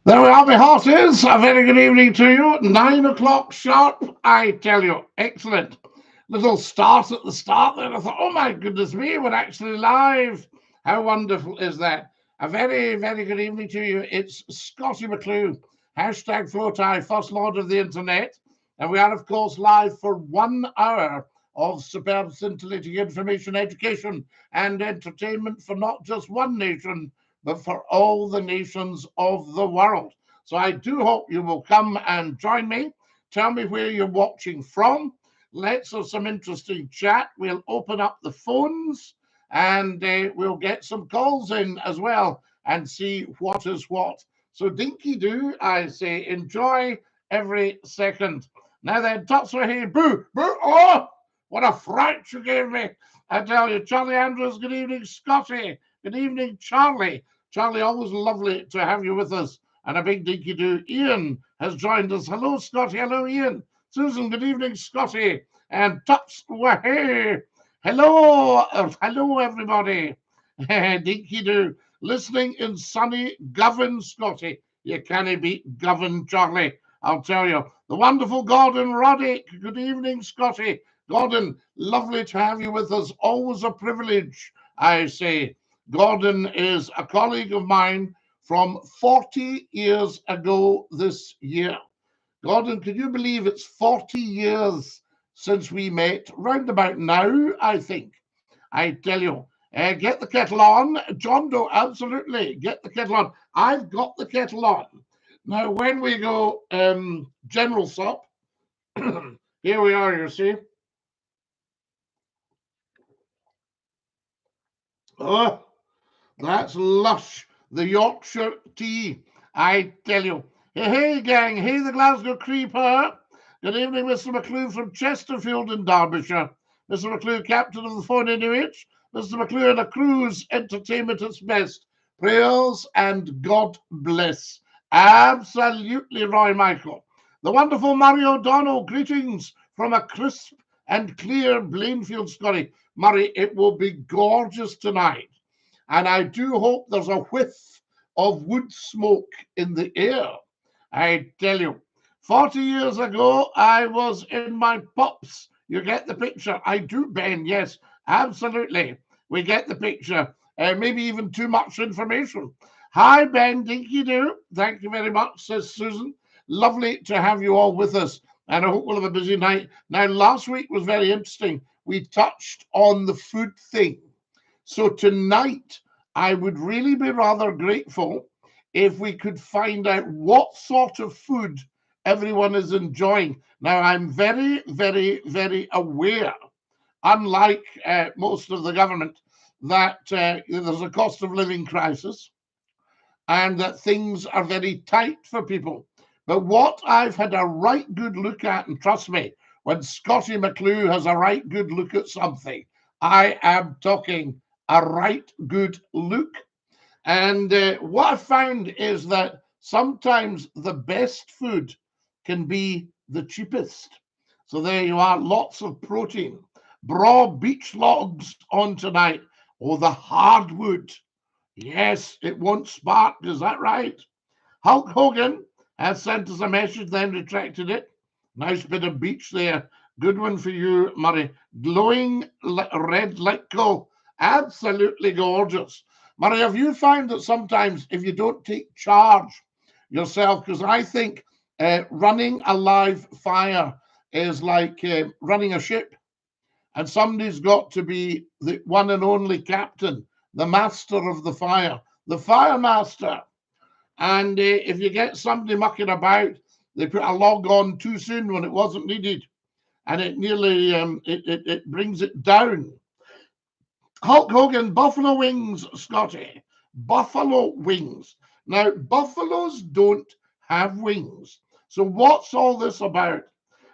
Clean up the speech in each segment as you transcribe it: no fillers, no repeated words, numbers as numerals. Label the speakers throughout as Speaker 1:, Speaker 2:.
Speaker 1: There we are, my horses. A very good evening to you. 9 o'clock sharp, I tell you. Excellent. Little start at the start there. I thought, oh my goodness me, we're actually live. How wonderful is that? A very, very good evening to you. It's Scottie McClue, hashtag FLOTI, First Lord of the Internet. And we are, of course, live for 1 hour of superb, scintillating information, education, and entertainment for not just one nation, but for all the nations of the world. So I do hope you will come and join me. Tell me where you're watching from. Let's have some interesting chat. We'll open up the phones and we'll get some calls in as well and see what is what. So Dinky-Doo, I say, enjoy every second. Now then, Tutswahey, boo, boo, oh, what a fright you gave me. I tell you, Charlie Andrews, good evening, Scottie. Good evening, Charlie. Charlie, always lovely to have you with us. And a big Dinky-Doo. Ian has joined us. Hello, Scottie. Hello, Ian. Susan, good evening, Scottie. And Tuts, wahey. Hello. Hello, everybody. Dinky-Doo. Listening in sunny Govan, Scottie. You can't beat Govan, Charlie. I'll tell you. The wonderful Gordon Roddick. Good evening, Scottie. Gordon, lovely to have you with us. Always a privilege, I say. Gordon is a colleague of mine from 40 years ago this year. Gordon, can you believe it's 40 years since we met? Round about now, I think. I tell you, get the kettle on. John Doe, absolutely, get the kettle on. I've got the kettle on. Now, when we go General Sup, here we are, you see. Oh, that's lush, the Yorkshire tea, I tell you. Hey, hey, gang, hey, the Glasgow Creeper. Good evening, Mr. McClue from Chesterfield in Derbyshire. Mr. McClue, captain of the Phone Inuit. Mr. McClue and a cruise, entertainment at its best. Prayers and God bless. Absolutely, Roy Michael. The wonderful Murray O'Donnell, greetings from a crisp and clear Blainfield, Scottie. Murray, it will be gorgeous tonight. And I do hope there's a whiff of wood smoke in the air. I tell you, 40 years ago, I was in my pops. You get the picture. I do, Ben. Yes, absolutely. We get the picture. Maybe even too much information. Hi, Ben. Dinky-Doo. Thank you very much, says Susan. Lovely to have you all with us. And I hope we'll have a busy night. Now, last week was very interesting. We touched on the food thing. So tonight, I would really be rather grateful if we could find out what sort of food everyone is enjoying. Now, I'm very, very, very aware, unlike most of the government, that there's a cost of living crisis and that things are very tight for people. But what I've had a right good look at, and trust me, when Scottie McClue has a right good look at something, I am talking a right good look. And what I found is that sometimes the best food can be the cheapest. So there you are, lots of protein. Braw beach logs on tonight. Oh, the hardwood. Yes, it won't spark. Is that right? Hulk Hogan has sent us a message, then retracted it. Nice bit of beach there. Good one for you, Murray. Glowing red like coal. Absolutely gorgeous. Murray, have you found that sometimes if you don't take charge yourself, because I think running a live fire is like running a ship, and somebody's got to be the one and only captain, the master of the fire master. And if you get somebody mucking about, they put a log on too soon when it wasn't needed, and it nearly it brings it down. Hulk Hogan, buffalo wings, Scottie. Buffalo wings. Now, buffaloes don't have wings. So what's all this about?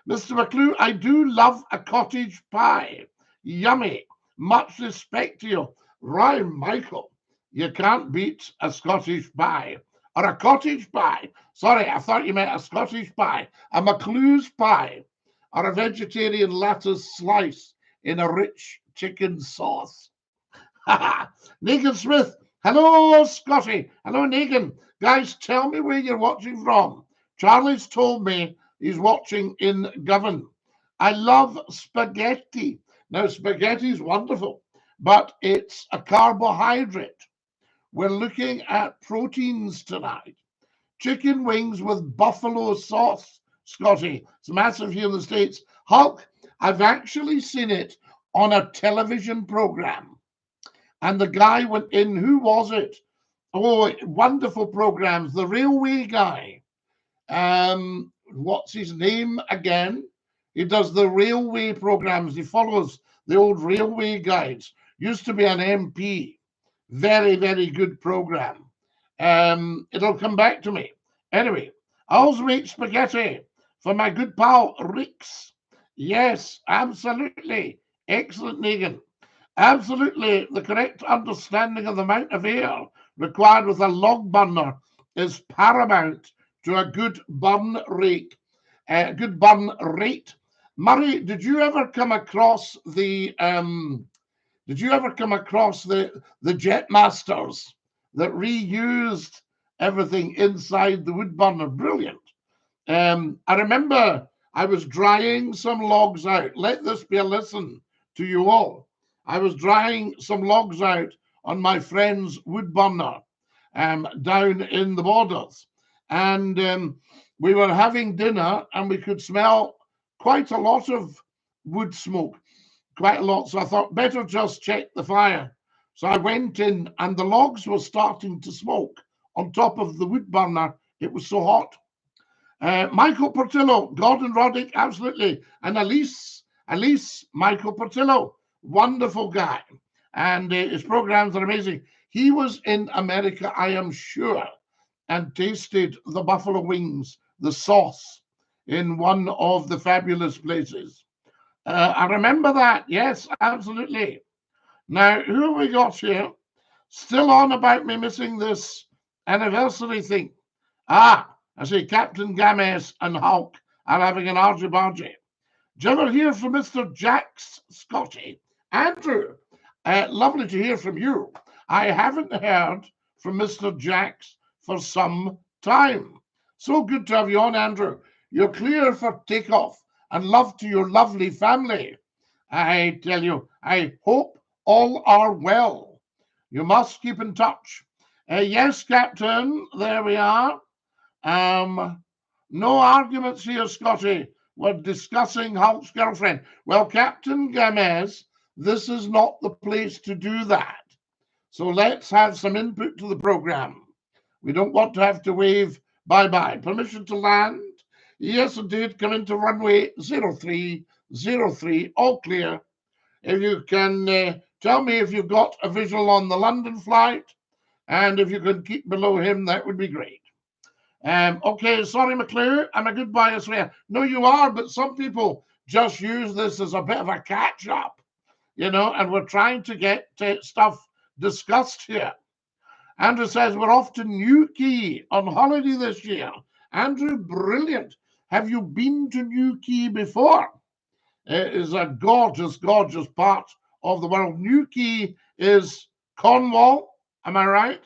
Speaker 1: Mr. McClue, I do love a cottage pie. Yummy. Much respect to you. Ryan Michael, you can't beat a Scottish pie. Or a cottage pie. Sorry, I thought you meant a Scottish pie. A McClue's pie. Or a vegetarian lettuce slice in a rich chicken sauce. Nathan Smith, Hello, Scottie. Hello, Negan. Guys, tell me where you're watching from. Charlie's told me he's watching in Govan. I love spaghetti. Now, spaghetti is wonderful, but it's a carbohydrate. We're looking at proteins tonight. Chicken wings with buffalo sauce, Scottie. It's massive here in the States. Hulk, I've actually seen it on a television program. And the guy went in, who was it? Oh, wonderful programs. The railway guy. What's his name again? He does the railway programs. He follows the old railway guides. Used to be an MP. Very, very good program. It'll come back to me. Anyway, I also make spaghetti for my good pal Rix. Yes, absolutely. Excellent, Negan. Absolutely, the correct understanding of the amount of air required with a log burner is paramount to a good burn rate. Murray, did you ever come across the jet masters that reused everything inside the wood burner? Brilliant. I remember I was drying some logs out. Let this be a lesson to you all. I was drying some logs out on my friend's wood burner down in the borders. And we were having dinner and we could smell quite a lot of wood smoke, quite a lot. So I thought, better just check the fire. So I went in and the logs were starting to smoke on top of the wood burner. It was so hot. Michael Portillo, Gordon Roddick, absolutely. And Elise, Michael Portillo, wonderful guy. And his programs are amazing. He was in America, I am sure, and tasted the buffalo wings, the sauce, in one of the fabulous places. I remember that. Yes, absolutely. Now, who have we got here? Still on about me missing this anniversary thing. Ah, I see Captain Games and Hulk are having an argy-bargy. Do you ever hear from Mr. Jacks, Scottie? Andrew, lovely to hear from you. I haven't heard from Mr. Jacks for some time. So good to have you on, Andrew. You're clear for takeoff, and love to your lovely family. I tell you, I hope all are well. You must keep in touch. Yes, Captain, there we are. No arguments here, Scottie. We're discussing Hulk's girlfriend. Well, Captain Games, this is not the place to do that. So let's have some input to the program. We don't want to have to wave bye-bye. Permission to land? Yes, indeed. Come into runway 0303. All clear. If you can tell me if you've got a visual on the London flight, and if you could keep below him, that would be great. Okay, sorry, McClue. I'm a good boy, I swear. No, you are, but some people just use this as a bit of a catch-up, and we're trying to get stuff discussed here. Andrew says we're off to Newquay on holiday this year. Andrew, brilliant. Have you been to Newquay before? It is a gorgeous, gorgeous part of the world. Newquay is Cornwall, am I right?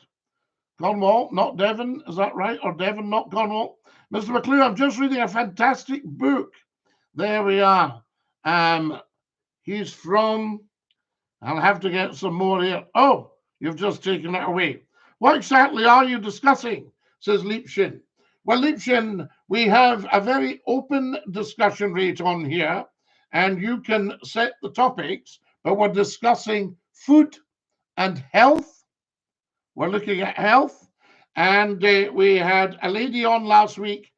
Speaker 1: Cornwall, not Devon, is that right? Or Devon, not Cornwall? Mr. McClue, I'm just reading a fantastic book. There we are. He's from, I'll have to get some more here. Oh, you've just taken it away. What exactly are you discussing? Says Liebshin. Well, Liebshin, we have a very open discussion rate on here, and you can set the topics, but we're discussing food and health. We're looking at health, and we had a lady on last week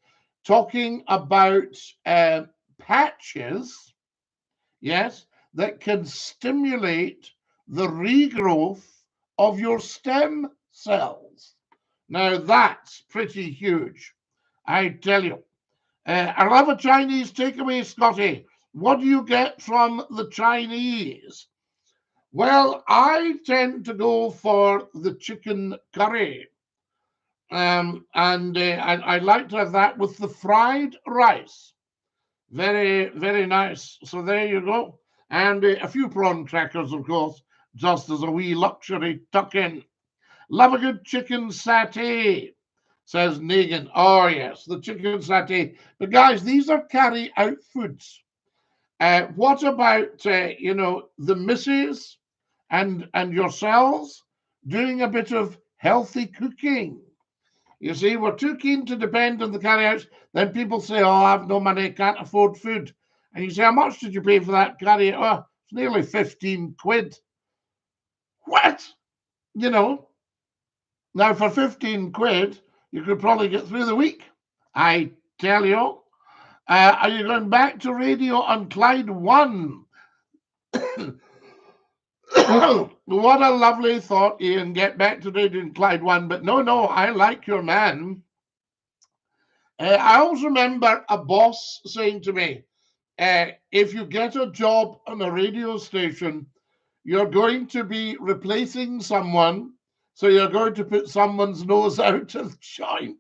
Speaker 1: talking about patches, yes, that can stimulate the regrowth of your stem cells. Now, that's pretty huge, I tell you. I love a Chinese takeaway, Scottie. What do you get from the Chinese? Well, I tend to go for the chicken curry. And I'd like to have that with the fried rice. Very, very nice. So there you go. And a few prawn crackers, of course, just as a wee luxury tuck in. Love a good chicken satay, says Negan. Oh, yes, the chicken satay. But guys, these are carry-out foods. What about, the missus and yourselves doing a bit of healthy cooking? You see, we're too keen to depend on the carry-outs. Then people say, oh, I have no money, can't afford food. And you say, how much did you pay for that carry-out? Oh, it's nearly 15 quid. What? You know, now for 15 quid, you could probably get through the week. I tell you. Are you going back to radio on Clyde 1? What a lovely thought, Ian. Get back to radio on Clyde 1. But no, I like your man. I always remember a boss saying to me, if you get a job on a radio station, you're going to be replacing someone, so you're going to put someone's nose out of the joint.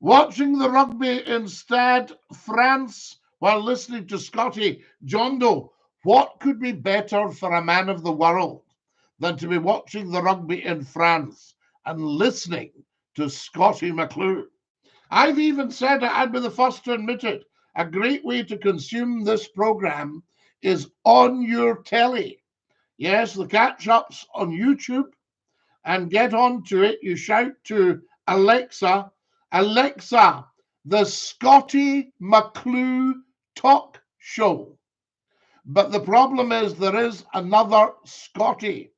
Speaker 1: Watching the rugby in Stade France while listening to Scottie. John Doe, what could be better for a man of the world than to be watching the rugby in France and listening to Scottie McClue? I've even said it, I'd be the first to admit it. A great way to consume this program is on your telly. Yes, the catch-ups on YouTube, and get onto it. You shout to Alexa, Alexa, the Scottie McClue talk show. But the problem is there is another Scottie,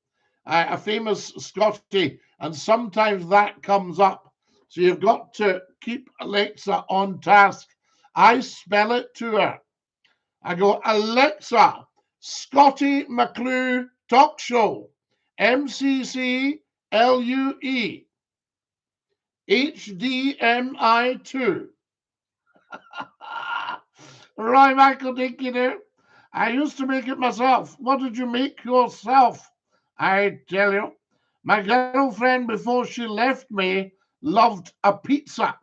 Speaker 1: a famous Scottie, and sometimes that comes up. So you've got to keep Alexa on task. I spell it to her. I go, Alexa, Scottie McClue talk show, MCCLUE, HDMI2. Right, Michael DINKY-DOO. I used to make it myself. What did you make yourself? I tell you, my girlfriend before she left me loved a pizza.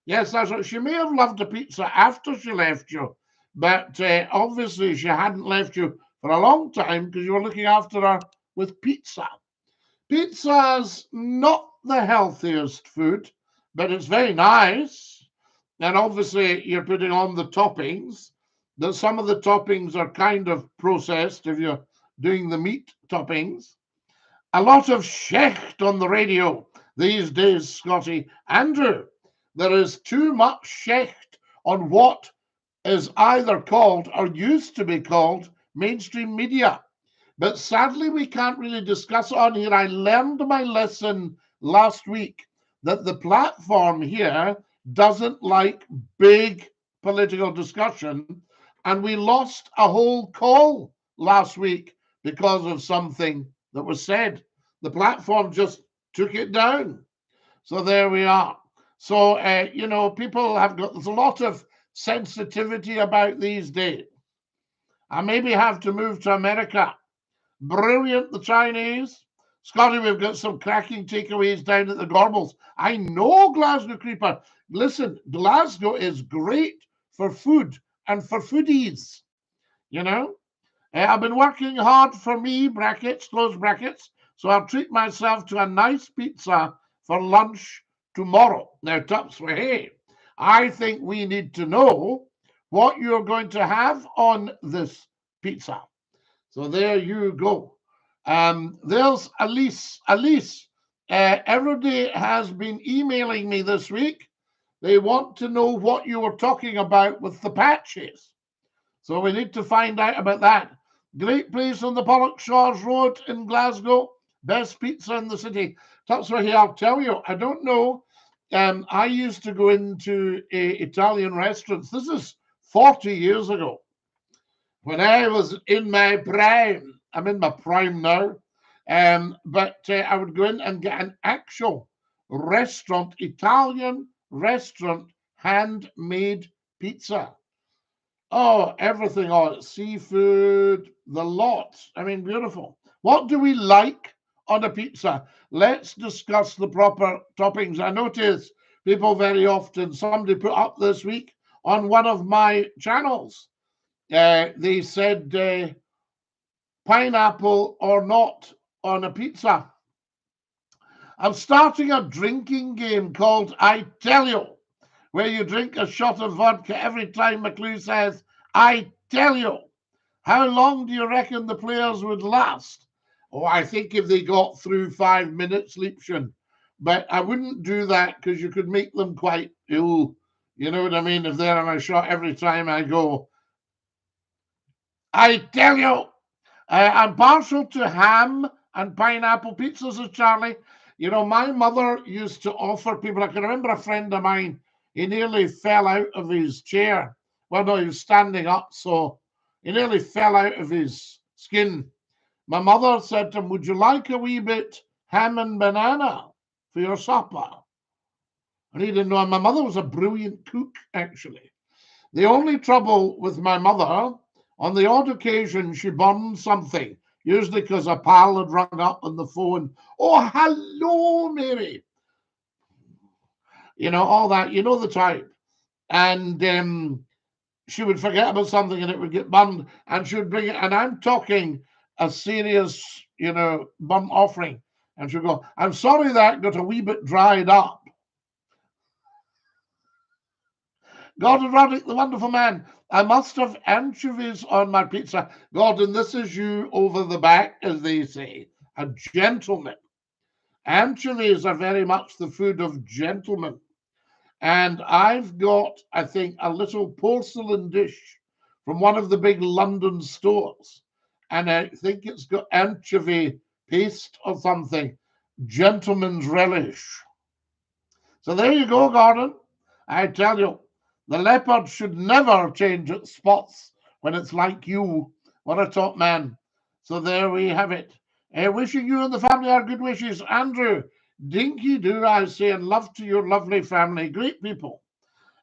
Speaker 1: Yes, that's what she may have loved a pizza after she left you, but obviously she hadn't left you for a long time because you were looking after her with pizza. Pizza's not the healthiest food, but it's very nice. And obviously you're putting on the toppings. That some of the toppings are kind of processed if you're doing the meat toppings. A lot of shecht on the radio these days, Scottie. Andrew, there is too much shecht on what is either called or used to be called mainstream media. But sadly, we can't really discuss it on here. I learned my lesson last week that the platform here doesn't like big political discussion. And we lost a whole call last week because of something that was said. The platform just took it down. So there we are. So, people have got, there's a lot of sensitivity about these days. I maybe have to move to America. Brilliant, the Chinese. Scottie, we've got some cracking takeaways down at the Gorbals. I know, Glasgow Creeper. Listen, Glasgow is great for food and for foodies. I've been working hard for me, brackets, close brackets, so I'll treat myself to a nice pizza for lunch tomorrow. Now, Tups, hey, I think we need to know what you're going to have on this pizza. So there you go. There's Elise. Elise, everybody has been emailing me this week. They want to know what you were talking about with the patches. So we need to find out about that. Great place on the Pollock Shores Road in Glasgow. Best pizza in the city. That's what I'll tell you. I don't know. I used to go into Italian restaurants. This is 40 years ago. When I was in my prime. I'm in my prime now. But I would go in and get an actual restaurant, Italian restaurant, handmade pizza. Oh, everything on it. Seafood, the lot. I mean, beautiful. What do we like on a pizza? Let's discuss the proper toppings. I notice people very often, somebody put up this week on one of my channels, they said pineapple or not on a pizza. I'm starting a drinking game called I Tell You, where you drink a shot of vodka every time McClue says, I tell you. How long do you reckon the players would last? Oh, I think if they got through 5 minutes, Liebchen. But I wouldn't do that because you could make them quite ill. You know what I mean? If they're on a shot every time I go, I tell you. I'm partial to ham and pineapple pizza, says Charlie. You know, my mother used to offer people, I can remember a friend of mine, he nearly fell out of his chair. Well, no, he was standing up, so he nearly fell out of his skin. My mother said to him, would you like a wee bit ham and banana for your supper? And he didn't know. And my mother was a brilliant cook, actually. The only trouble with my mother, on the odd occasion, she burned something, usually because a pal had rung up on the phone. Oh, hello, Mary. You know, all that, you know the type. And she would forget about something and it would get burned, and she would bring it. And I'm talking a serious, you know, burnt offering. And she'd go, I'm sorry that got a wee bit dried up. Gordon Roddick, the wonderful man. I must have anchovies on my pizza. Gordon, this is you over the back, as they say. A gentleman. Anchovies are very much the food of gentlemen. And I've got, I think, a little porcelain dish from one of the big London stores. And I think it's got anchovy paste or something. Gentleman's relish. So there you go, Gordon. I tell you, the leopard should never change its spots when it's like you. What a top man. So there we have it. Wishing you and the family our good wishes. Andrew, Dinky-Doo, I say, and love to your lovely family. Great people.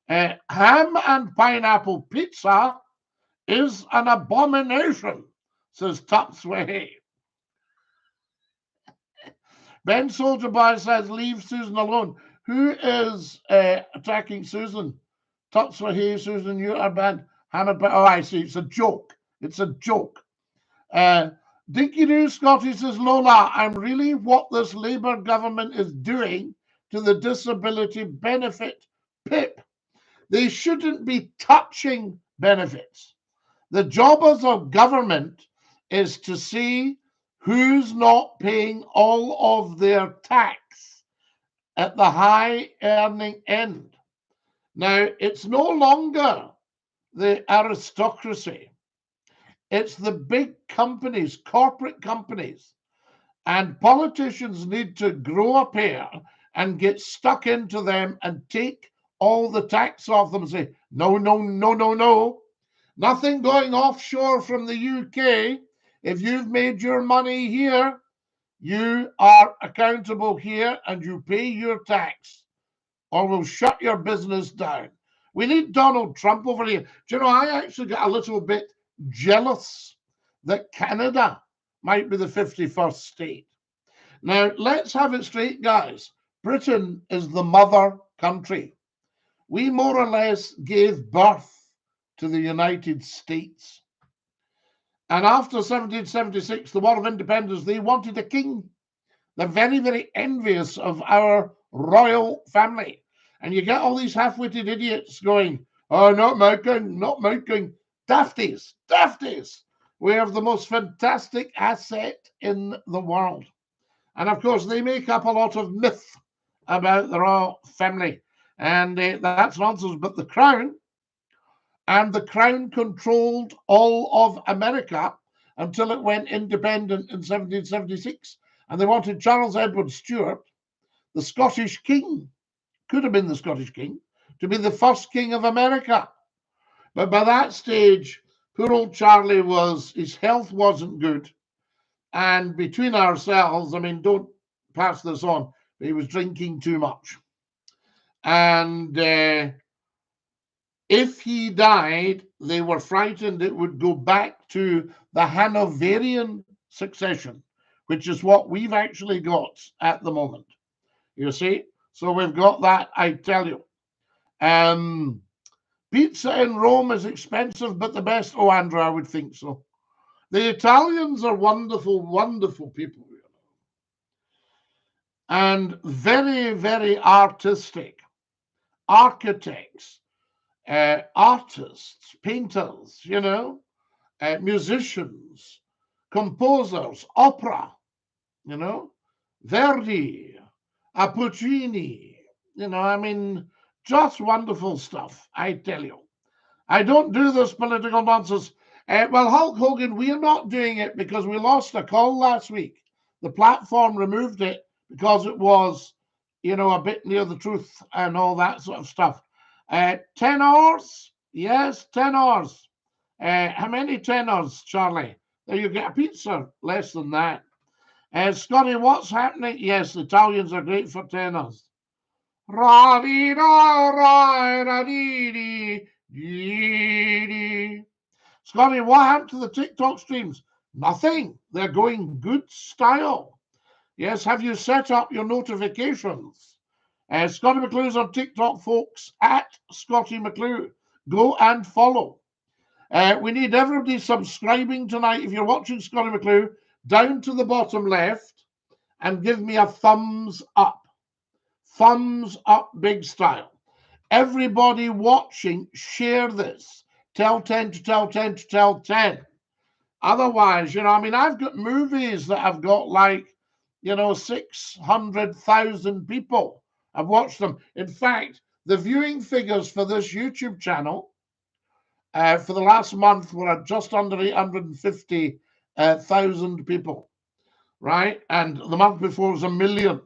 Speaker 1: Ham and pineapple pizza is an abomination, says Tupsway. Ben Soldier Boy says, leave Susan alone. Who is attacking Susan? Tupsway, Susan, you are bad. Oh, I see. It's a joke. It's a joke. Dinky-Doo Scottie says, Lola, I'm really what this Labour government is doing to the disability benefit PIP. They shouldn't be touching benefits. The job of the government is to see who's not paying all of their tax at the high earning end. Now, it's no longer the aristocracy. It's the big companies, corporate companies. And politicians need to grow up here and get stuck into them and take all the tax off them and say, no, no, no, no, no. Nothing going offshore from the UK. If you've made your money here, you are accountable here and you pay your tax, or we'll shut your business down. We need Donald Trump over here. Do you know, I actually got a little bit jealous that Canada might be the 51st state. Now, let's have it straight, guys. Britain is the mother country. We more or less gave birth to the United States. And after 1776, the War of Independence, they wanted a king. They're very, very envious of our royal family. And you get all these half-witted idiots going, oh, not my king, not my king. Dafties, dafties. We have the most fantastic asset in the world. And of course, they make up a lot of myth about the royal family. And that's nonsense. But the crown, and the crown controlled all of America until it went independent in 1776. And they wanted Charles Edward Stuart, the Scottish king, could have been the Scottish king, to be the first king of America. But by that stage, poor old Charlie his health wasn't good. And between ourselves, I mean, don't pass this on, but he was drinking too much. And if he died, they were frightened it would go back to the Hanoverian succession, which is what we've actually got at the moment. You see? So we've got that, I tell you. Pizza in Rome is expensive, but the best. Oh, Andrew, I would think so. The Italians are wonderful, wonderful people. and very, very artistic. Architects, artists, painters, you know, musicians, composers, opera, you know, Verdi, Puccini, you know, I mean, just wonderful stuff, I tell you. I don't do this political nonsense. Well, Hulk Hogan, we're not doing it because we lost a call last week. The platform removed it because it was, you know, a bit near the truth and all that sort of stuff. 10 hours? Yes, 10 hours. How many tenors, Charlie? There you get a pizza, less than that. Scotty, what's happening? Yes, the Italians are great for tenors. Scotty, what happened to the TikTok streams? Nothing. They're going good style. Yes, have you set up your notifications? Scottie McClue's on TikTok, folks, at Scottie McClue. Go and follow. We need everybody subscribing tonight. If you're watching Scottie McClue, down to the bottom left and give me a thumbs up. Thumbs up big style. Everybody watching, share this. Tell 10 to tell 10 to tell 10. Otherwise, you know, I mean, I've got movies that have got like, you know, 600,000 people have watched them. In fact, the viewing figures for this YouTube channel for the last month were at just under 850,000 people, right? And the month before was 1 million.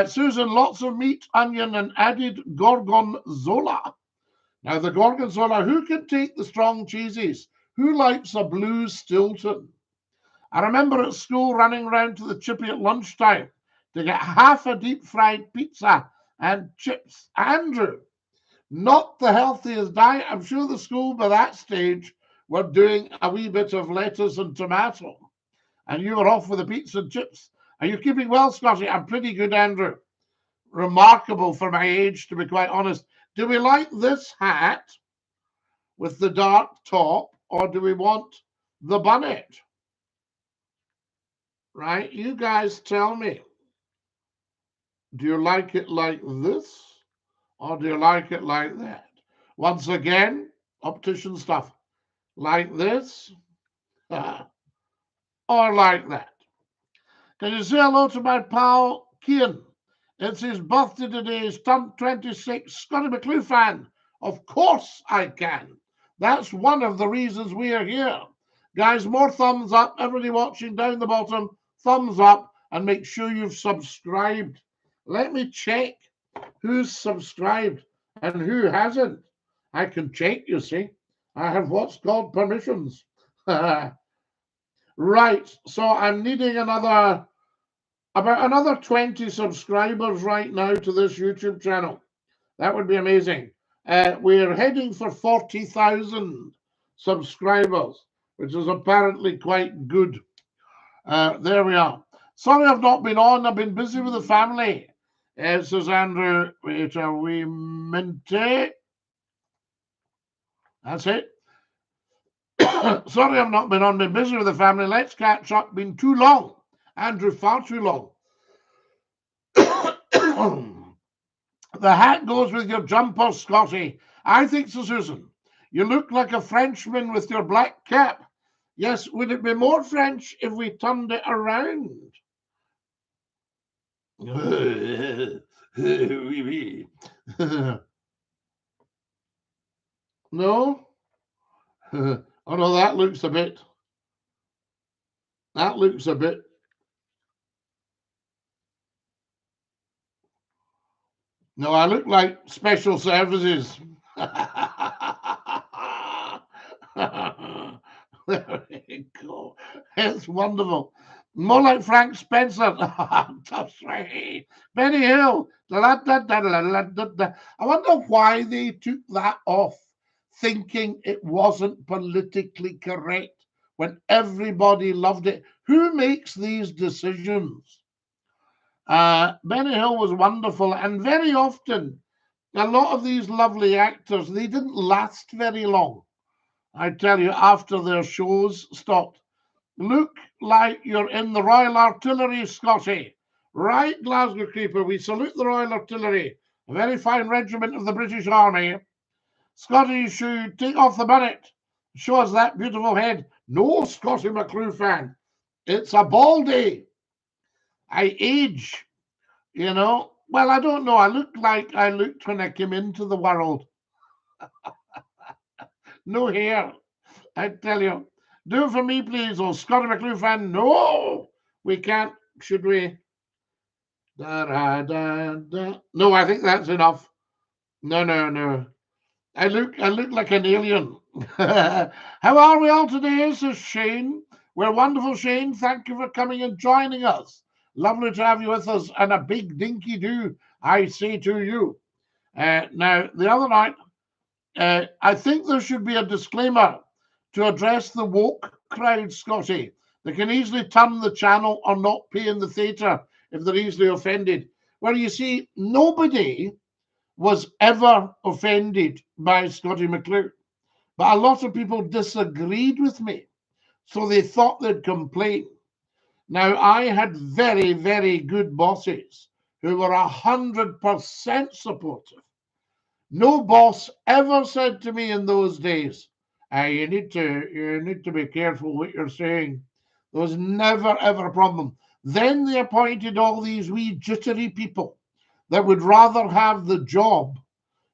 Speaker 1: Susan, lots of meat, onion, and added gorgonzola. Now, the gorgonzola, who can take the strong cheeses? Who likes a blue Stilton? I remember at school running around to the chippy at lunchtime to get half a deep-fried pizza and chips. Andrew, not the healthiest diet. I'm sure the school by that stage were doing a wee bit of lettuce and tomato. And you were off with the pizza and chips. Are you keeping well, Scotty? I'm pretty good, Andrew. Remarkable for my age, to be quite honest. Do we like this hat with the dark top, or do we want the bonnet? Right? You guys tell me. Do you like it like this, or do you like it like that? Once again, optician stuff. Like this, or like that. Can you say hello to my pal, Kian? It's his birthday today. He's turned 26. Scottie McClue fan. Of course I can. That's one of the reasons we are here. Guys, more thumbs up. Everybody watching down the bottom, thumbs up, and make sure you've subscribed. Let me check who's subscribed and who hasn't. I can check, you see. I have what's called permissions. Right, so I'm needing about another 20 subscribers right now to this YouTube channel. That would be amazing. We're heading for 40,000 subscribers, which is apparently quite good. There we are. Sorry I've not been on. I've been busy with the family. Says Andrew, wait a wee minute. That's it. Sorry I've not been on. Been busy with the family. Let's catch up. Been too long. Andrew, far too long. The hat goes with your jumper, Scotty. I think so, Susan. You look like a Frenchman with your black cap. Yes, would it be more French if we turned it around? No? Oh, no, that looks a bit. That looks a bit. No, I look like special services. There we go. It's wonderful. More like Frank Spencer. That's right. Benny Hill. I wonder why they took that off, thinking it wasn't politically correct when everybody loved it. Who makes these decisions? Benny Hill was wonderful, and very often, a lot of these lovely actors, they didn't last very long. I tell you, after their shows stopped. Look like you're in the Royal Artillery, Scotty. Right, Glasgow Creeper, we salute the Royal Artillery, a very fine regiment of the British Army. Scottie, you should take off the bonnet. Show us that beautiful head. No, Scottie McClue fan. It's a baldy. I age, you know. Well, I don't know. I look like I looked when I came into the world. No hair, I tell you. Do it for me, please. Oh, Scottie McClue fan. No, we can't. Should we? Da, da, da, da. No, I think that's enough. No, no, no. I look like an alien. How are we all today? Says Shane. We're wonderful, Shane. Thank you for coming and joining us. Lovely to have you with us, and a big dinky-do, I say to you. Now, the other night, I think there should be a disclaimer to address the woke crowd, Scottie. They can easily turn the channel or not pay in the theatre if they're easily offended. Well, you see, nobody was ever offended by Scottie McClue, but a lot of people disagreed with me, so they thought they'd complain. Now, I had very, very good bosses who were 100% supportive. No boss ever said to me in those days, you need to be careful what you're saying. There was never, ever a problem. Then they appointed all these wee jittery people that would rather have the job,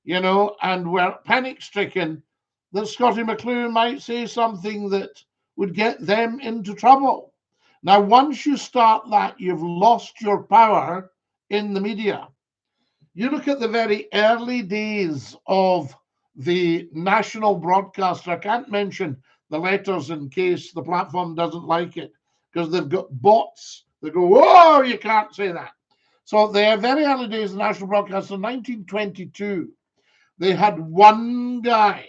Speaker 1: you know, and were panic-stricken that Scottie McClue might say something that would get them into trouble. Now, once you start that, you've lost your power in the media. You look at the very early days of the national broadcaster. I can't mention the letters in case the platform doesn't like it, because they've got bots that go, "Whoa, you can't say that." So the very early days of the national broadcaster, 1922, they had one guy,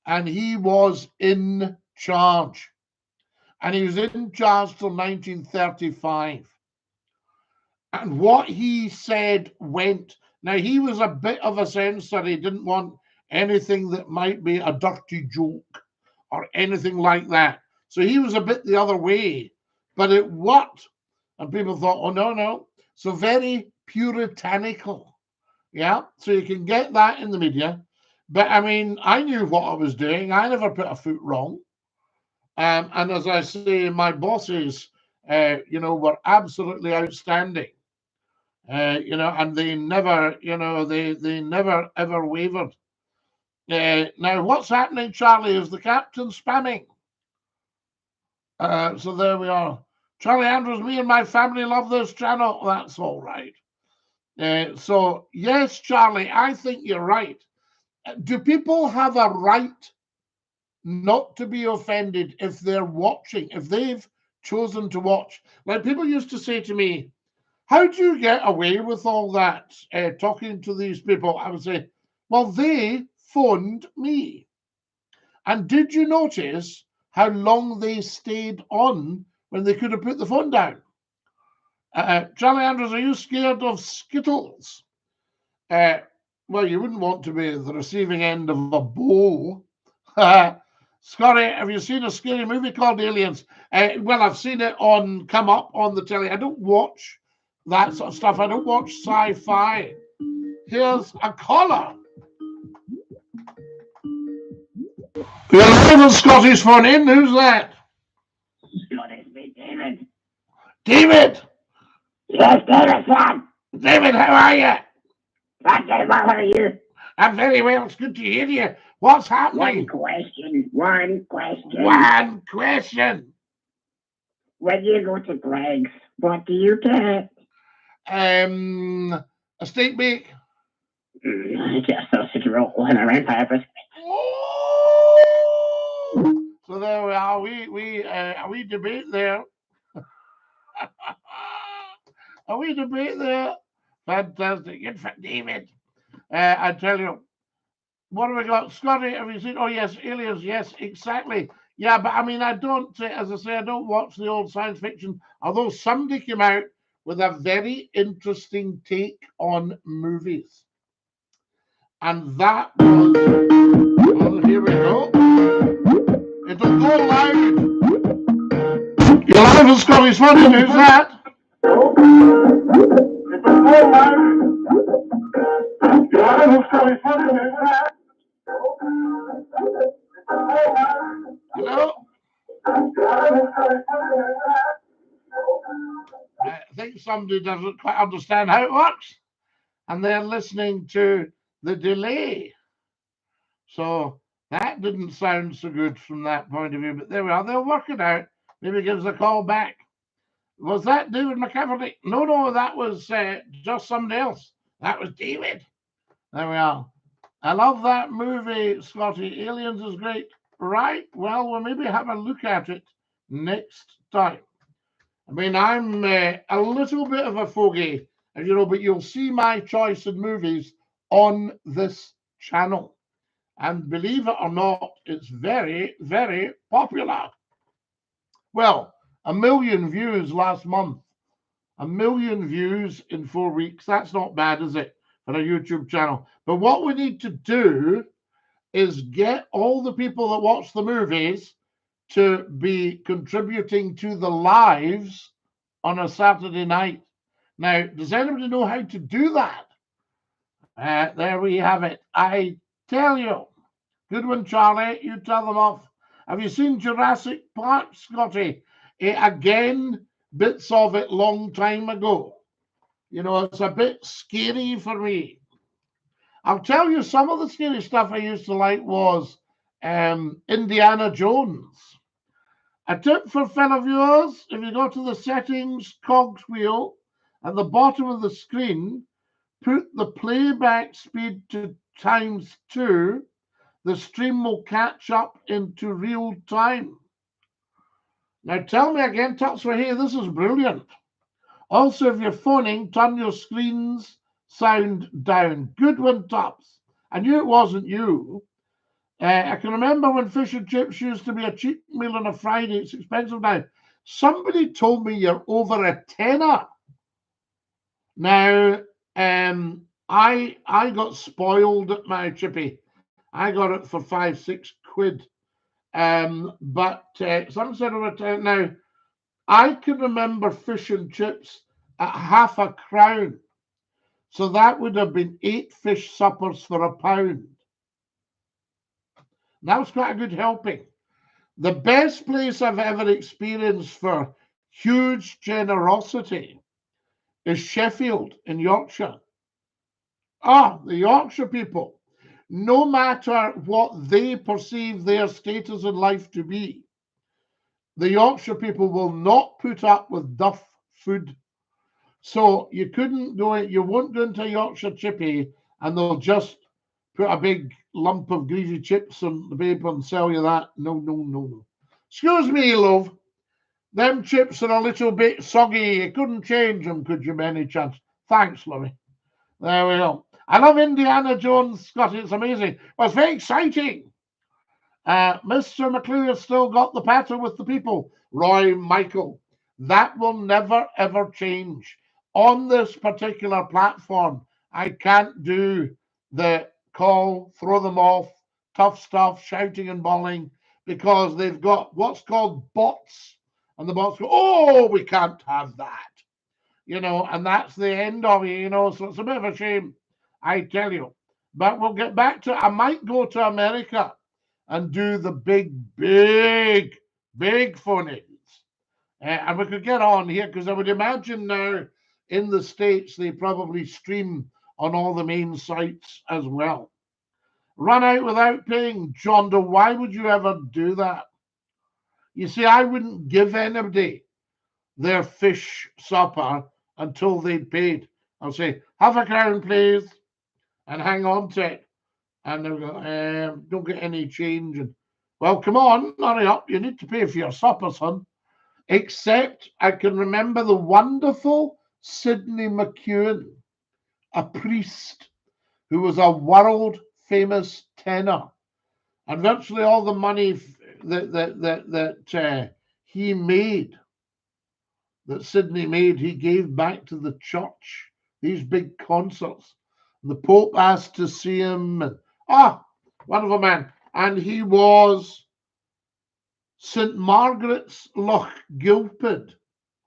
Speaker 1: and he was in charge. And he was in charge till 1935. And what he said went. Now, he was a bit of a censor. He didn't want anything that might be a dirty joke or anything like that. So he was a bit the other way. But it worked. And people thought, oh, no, no. So very puritanical. Yeah, so you can get that in the media. But, I mean, I knew what I was doing. I never put a foot wrong. And as I say, my bosses, you know, were absolutely outstanding. You know, and they never, you know, they never, ever wavered. Now, what's happening, Charlie, is the captain spamming. So there we are. Charlie Andrews, me and my family love this channel. That's all right. So, yes, Charlie, I think you're right. Do people have a right not to be offended if they're watching, if they've chosen to watch? Like, people used to say to me, how do you get away with all that, talking to these people? I would say, well, they phoned me. And did you notice how long they stayed on when they could have put the phone down? Charlie Andrews, are you scared of Skittles? Well, you wouldn't want to be the receiving end of a bow. Scottie, have you seen a scary movie called Aliens? Well, I've seen it come up on the telly. I don't watch that sort of stuff. I don't watch sci-fi. Here's a caller. You're live on Scottie's phone in. Who's that?
Speaker 2: Scottie, it's David.
Speaker 1: David!
Speaker 2: Yes, David, son.
Speaker 1: David, how are you?
Speaker 2: I'm very well, how are you?
Speaker 1: I'm very well. It's good to hear you. What's happening?
Speaker 2: One question.
Speaker 1: One question.
Speaker 2: When you go to Greg's, what do you get?
Speaker 1: A steak bake.
Speaker 2: Just sausage roll and a round pepper.
Speaker 1: Oh! So there we are. We debate there. We debate there. Fantastic. Good for David. I tell you, what have we got? Scottie, have you seen? Oh, yes, Aliens. Yes, exactly. Yeah, but I mean, I don't, as I say, I don't watch the old science fiction, although somebody came out with a very interesting take on movies. And that was, well, here we go. It'll go live. You're live on Scottie's Funny. Who's that? You know, I think somebody doesn't quite understand how it works, and they're listening to the delay. So that didn't sound so good from that point of view, but there we are. They'll work it out. Maybe give us a call back. Was that David McCaffrey? No, that was just somebody else. That was David. There we are. I love that movie, Scotty. Aliens is great. Right. Well, we'll maybe have a look at it next time. I mean, I'm a little bit of a fogey, you know, but you'll see my choice in movies on this channel. And believe it or not, it's very, very popular. Well, 1 million views last month. 1 million views in 4 weeks. That's not bad, is it, for a YouTube channel? But what we need to do is get all the people that watch the movies to be contributing to the lives on a Saturday night. Now, does anybody know how to do that? There we have it. I tell you. Good one, Charlie. You tell them off. Have you seen Jurassic Park, Scotty? Again, bits of it long time ago. You know, it's a bit scary for me. I'll tell you, some of the scary stuff I used to like was Indiana Jones. A tip for fellow viewers, if you go to the settings cogs wheel at the bottom of the screen, put the playback speed to ×2, the stream will catch up into real time. Now tell me again, Tuxford, hey, this is brilliant. Also, if you're phoning, turn your screen's sound down. Good one, Tups. I knew it wasn't you. I can remember when fish and chips used to be a cheap meal on a Friday. It's expensive now. Somebody told me you're over a tenner. Now, I got spoiled at my chippy. I got it for 5, 6 quid. But some said over a tenner. Now, I can remember fish and chips at £0.50. So that would have been 8 fish suppers for £1. That was quite a good helping. The best place I've ever experienced for huge generosity is Sheffield in Yorkshire. The Yorkshire people, no matter what they perceive their status in life to be, the Yorkshire people will not put up with duff food. So you won't go into a Yorkshire chippy and they'll just put a big lump of greasy chips on the paper and sell you that. No. Excuse me, love. Them chips are a little bit soggy. You couldn't change them, could you, by any chance? Thanks, lovey. There we go. I love Indiana Jones, Scotty. It's amazing. Well, it's very exciting. Mr. McClue has still got the patter with the people. Roy Michael. That will never, ever change. On this particular platform, I can't do the call, throw them off, tough stuff, shouting and bawling, because they've got what's called bots. And the bots go, oh, we can't have that. You know, and that's the end of it, you know, so it's a bit of a shame, I tell you. But we'll get back to, I might go to America and do the big phone-ins. And we could get on here, because I would imagine now in the States, they probably stream on all the main sites as well. Run out without paying. John Doe, why would you ever do that? You see, I wouldn't give anybody their fish supper until they'd paid. I'll say, £0.50, please, and hang on to it. And they'll go, don't get any change. And, well, come on, hurry up. You need to pay for your supper, son. Except I can remember the wonderful Sidney McCune, a priest who was a world-famous tenor. And virtually all the money that he made, that Sidney made, he gave back to the church. These big concerts. The Pope asked to see him. And, wonderful man. And he was St. Margaret's Loch Gilpin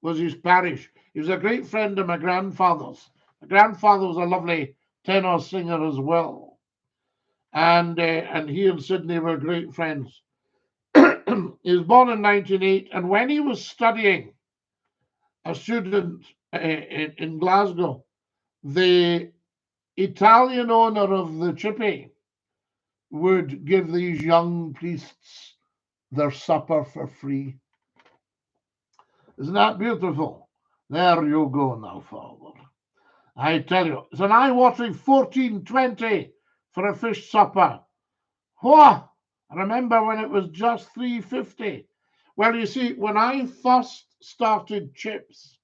Speaker 1: was his parish. He was a great friend of my grandfather's. My grandfather was a lovely tenor singer as well. And he and Sydney were great friends. He was born in 1908, and when he was studying, a student in Glasgow, the Italian owner of the chippy would give these young priests their supper for free. Isn't that beautiful? There you go now, Father. I tell you, it's an eye-watering 14.20 for a fish supper. Whoa! I remember when it was just 3.50. Well, you see, when I first started chips,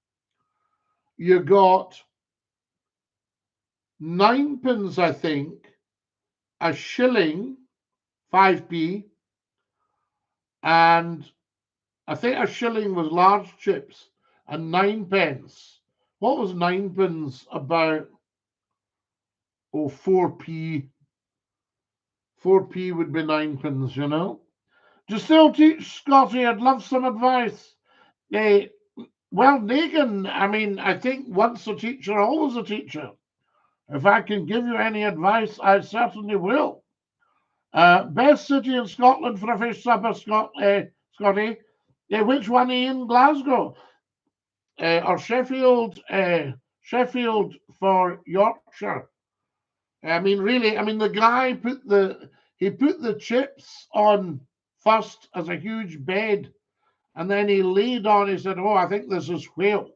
Speaker 1: you got 9p, I think, a shilling, 5p, and I think a shilling was large chips, and 9p. What was 9p about? Oh, 4p. 4p would be 9p, you know. Do you still teach, Scottie? I'd love some advice. Well, Negan, I mean, I think once a teacher, always a teacher. If I can give you any advice, I certainly will. Best city in Scotland for a fish supper, Scottie? Which one are you in? Glasgow? Or Sheffield? Sheffield for Yorkshire. I mean, really, I mean, the guy put the chips on first as a huge bed, and then he laid on, he said, oh, I think this is whale.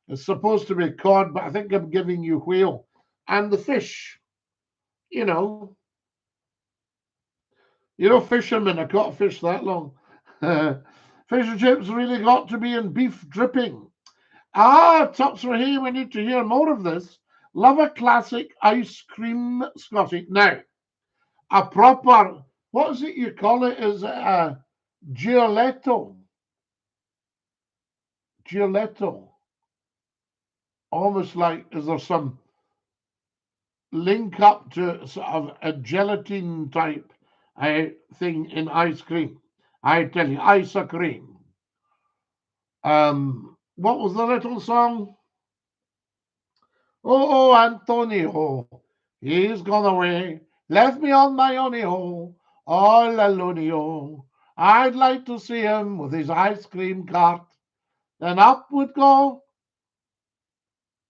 Speaker 1: It's supposed to be cod, but I think I'm giving you whale. And the fish, you know, fishermen, I caught a fish that long. Fish and chips really got to be in beef dripping. Tops for here, we need to hear more of this. Love a classic ice cream, Scottie. Now, a proper, what is it you call it? Is it a Gioletto? Gioletto. Almost like, is there some link up to sort of a gelatin type thing in ice cream? I tell you, ice cream. What was the little song? Oh, Antonio, he's gone away, left me on my own, all alone. I'd like to see him with his ice cream cart. Then up would go.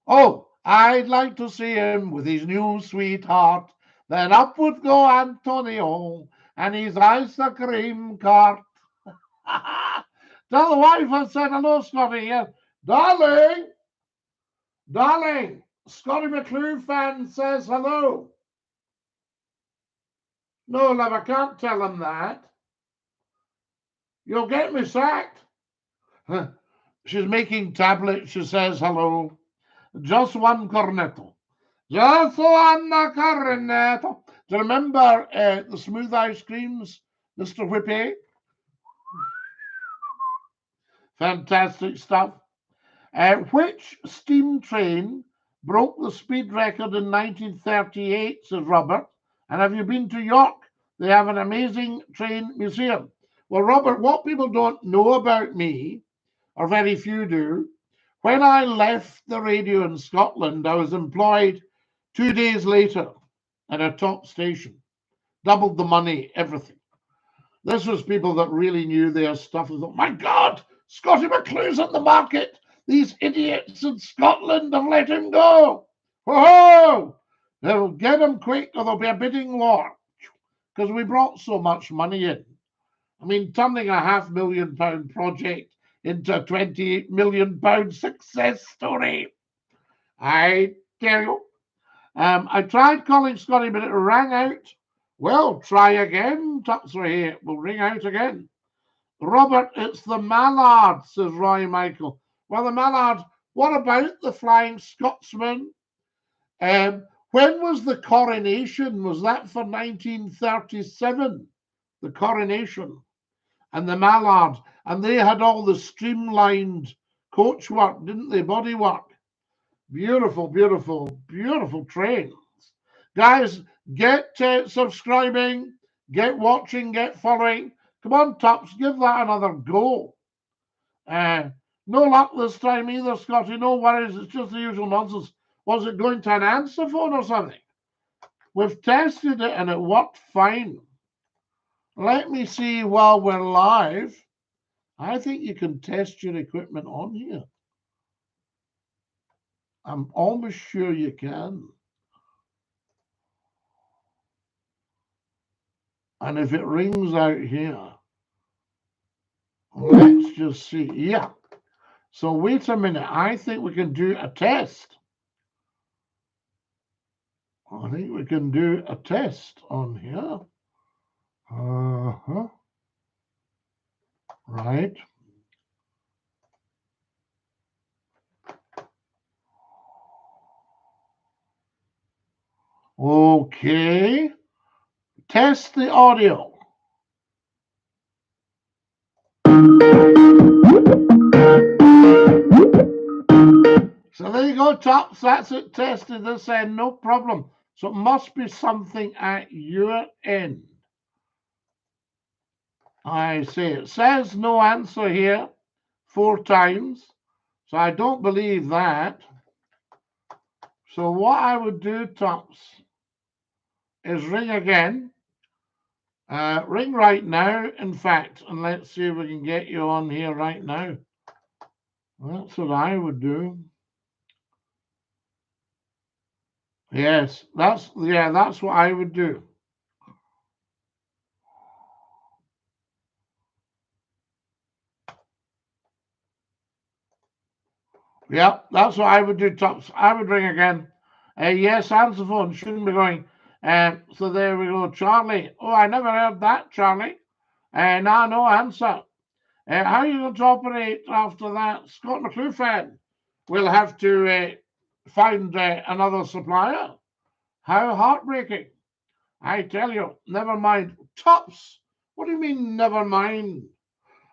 Speaker 1: Oh, I'd like to see him with his new sweetheart. Then up would go Antonio and his ice cream cart. Tell the wife I said hello, Scottie. Yeah. Darling, Scottie McClue fan says hello. No, love, I can't tell him that. You'll get me sacked. She's making tablets. She says hello. Just one cornetto. Just one cornetto. Do you remember the smooth ice creams, Mr. Whippy? Fantastic stuff. Which steam train broke the speed record in 1938, says Robert. And have you been to York? They have an amazing train museum. Well, Robert, what people don't know about me, or very few do, when I left the radio in Scotland, I was employed 2 days later at a top station. Doubled the money, everything. This was people that really knew their stuff. They thought, my God, Scottie McClue's on the market. These idiots in Scotland have let him go. Whoa! They'll get him quick or there'll be a bidding war. Because we brought so much money in. I mean, turning a £500,000 project into a £28 million success story. I tell you. I tried calling Scottie, but it rang out. Well, try again, Tuxer here. We'll ring out again. Robert, it's the mallard, says Roy Michael. Well, the mallard, what about the Flying Scotsman? When was the coronation? Was that for 1937? The coronation and the mallard. And they had all the streamlined coach work, didn't they? Body work. Beautiful, beautiful, beautiful trains. Guys, get subscribing, get watching, get following. Come on, Tops, give that another go. No luck this time either, Scotty. No worries. It's just the usual nonsense. Was it going to an answer phone or something? We've tested it and it worked fine. Let me see while we're live. I think you can test your equipment on here. I'm almost sure you can. And if it rings out here, let's just see. Yeah. So wait a minute. I think we can do a test. I think we can do a test on here. Right. Okay. Test the audio. So there you go, Tops. That's it tested this end, no problem. So it must be something at your end. I say it says no answer here 4 times. So I don't believe that. So what I would do, Tops, is ring again. Ring right now, in fact, and let's see if we can get you on here right now. That's what I would do. Yes, that's what I would do. Yep, that's what I would do, Tops. I would ring again. Yes, answer phone shouldn't be going. So there we go, Charlie. Oh, I never heard that, Charlie. No answer. How are you going to operate after that? Scott McClue fan will have to find another supplier. How heartbreaking. I tell you, never mind. Tops, what do you mean, never mind?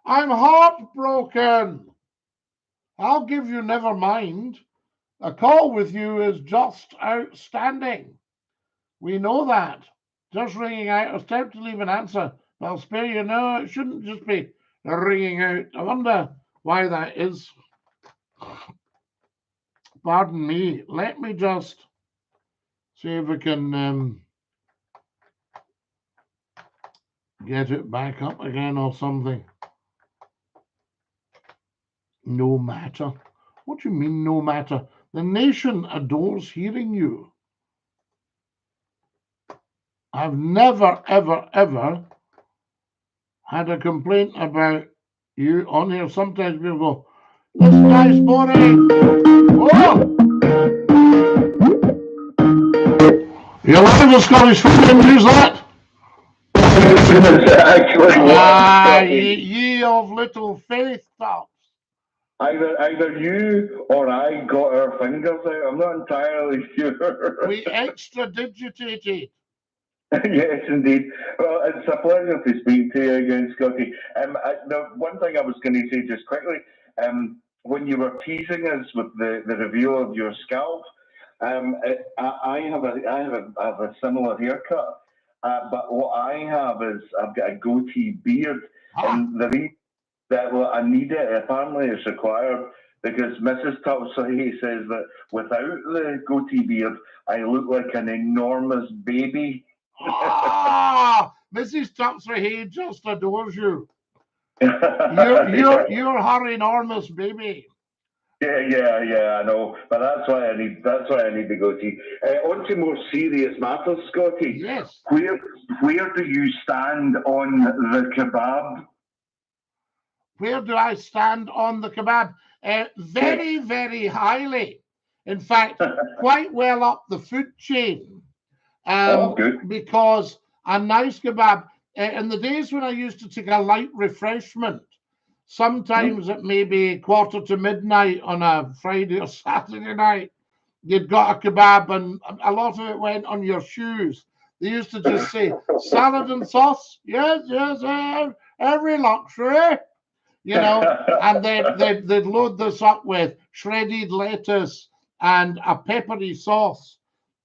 Speaker 1: I'm heartbroken. I'll give you never mind. A call with you is just outstanding. We know that. Just ringing out. I was tempted to leave an answer, but I'll spare you. No, it shouldn't just be ringing out. I wonder why that is. Pardon me. Let me just see if we can get it back up again or something. No matter. What do you mean, no matter? The nation adores hearing you. I've never, ever, ever had a complaint about you on here. Sometimes people go, this guy's boring. Oh! You're live with Scottish Football. Who's that? Ye of little faith, Tops.
Speaker 3: Either you or I got our fingers out. I'm not entirely sure.
Speaker 1: We extra-digitated.
Speaker 3: Yes, indeed. Well, it's a pleasure to speak to you again, Scotty. The one thing I was going to say just quickly, when you were teasing us with the review of your scalp, I have a similar haircut, but what I have is I've got a goatee beard, and the reason that I need it apparently it's required because Mrs. Topsy says that without the goatee beard, I look like an enormous baby.
Speaker 1: Mrs. Topsy just adores you. You're her enormous baby.
Speaker 3: Yeah, I know, but that's why I need the goatee. On to more serious matters, Scotty.
Speaker 1: Yes.
Speaker 3: Where do you stand on the kebab?
Speaker 1: Where do I stand on the kebab? Very, very highly. In fact, quite well up the food chain. Because a nice kebab, in the days when I used to take a light refreshment, sometimes it may be 1:45 on a Friday or Saturday night, you'd got a kebab and a lot of it went on your shoes. They used to just say, salad and sauce, yes, every luxury. You know, and they'd load this up with shredded lettuce and a peppery sauce.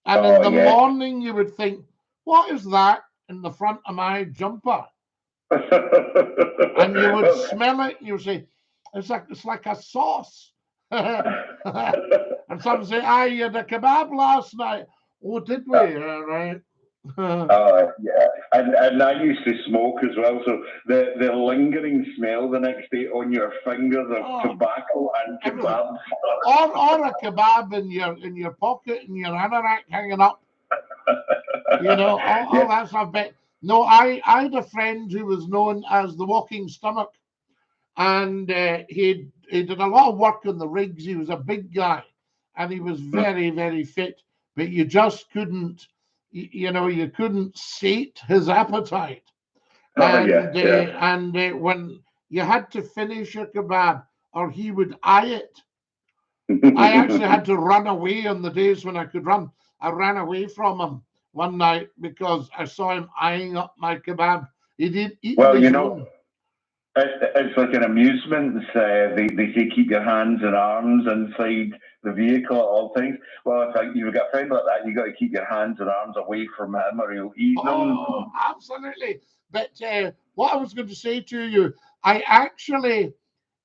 Speaker 1: And in the morning, you would think, what is that in the front of my jumper? And you would smell it, and you would say, It's like a sauce. And some say, "I had a kebab last night." Oh, did we? Right.
Speaker 3: Yeah, and I used to smoke as well, so the lingering smell the next day on your fingers of tobacco and kebabs,
Speaker 1: or a kebab in your pocket and your anorak hanging up, you know, all that stuff. But no, I had a friend who was known as the walking stomach, and he did a lot of work on the rigs. He was a big guy, and he was very, very fit, but you just couldn't. You know, you couldn't sate his appetite. And when you had to finish your kebab, or he would eye it. I actually had to run away on the days when I could run. I ran away from him one night because I saw him eyeing up my kebab. He did eat his own.
Speaker 3: It's like an amusement. They say keep your hands and arms inside the vehicle at all times. Well, if you've got a friend like that, you got to keep your hands and arms away from him, or he'll eat them.
Speaker 1: Oh, absolutely. But what I was going to say to you, I actually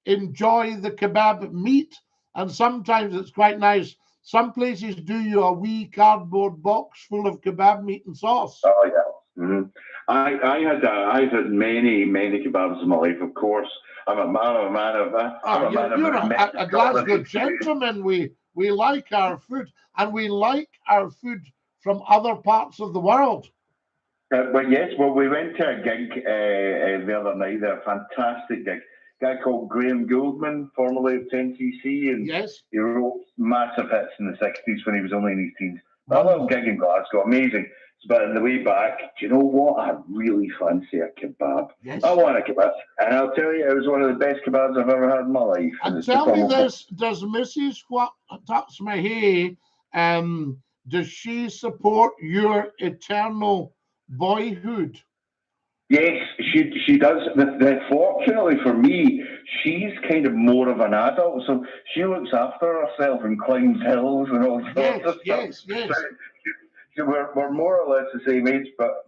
Speaker 1: enjoy the kebab meat, and sometimes it's quite nice. Some places do you a wee cardboard box full of kebab meat and sauce.
Speaker 3: Oh yeah. Mm-hmm. I've had many kebabs in my life. Of course, I'm a man of.
Speaker 1: You're a Glasgow gentleman. We like our food, and we like our food from other parts of the world.
Speaker 3: But yes, well, we went to a gig the other night. A fantastic gig. A guy called Graham Gouldman, formerly of 10cc, and he wrote massive hits in the 60s when he was only in his teens. A little gig in Glasgow, amazing. But on the way back, do you know what? I really fancy a kebab. Yes. I want a kebab. And I'll tell you, it was one of the best kebabs I've ever had in my life.
Speaker 1: And tell me this, does Mrs. What Touch My Hay, does she support your eternal boyhood?
Speaker 3: Yes, she does. Fortunately for me, she's kind of more of an adult, so she looks after herself and climbs hills and all sorts of stuff. Yes. So we're more or less the same age, but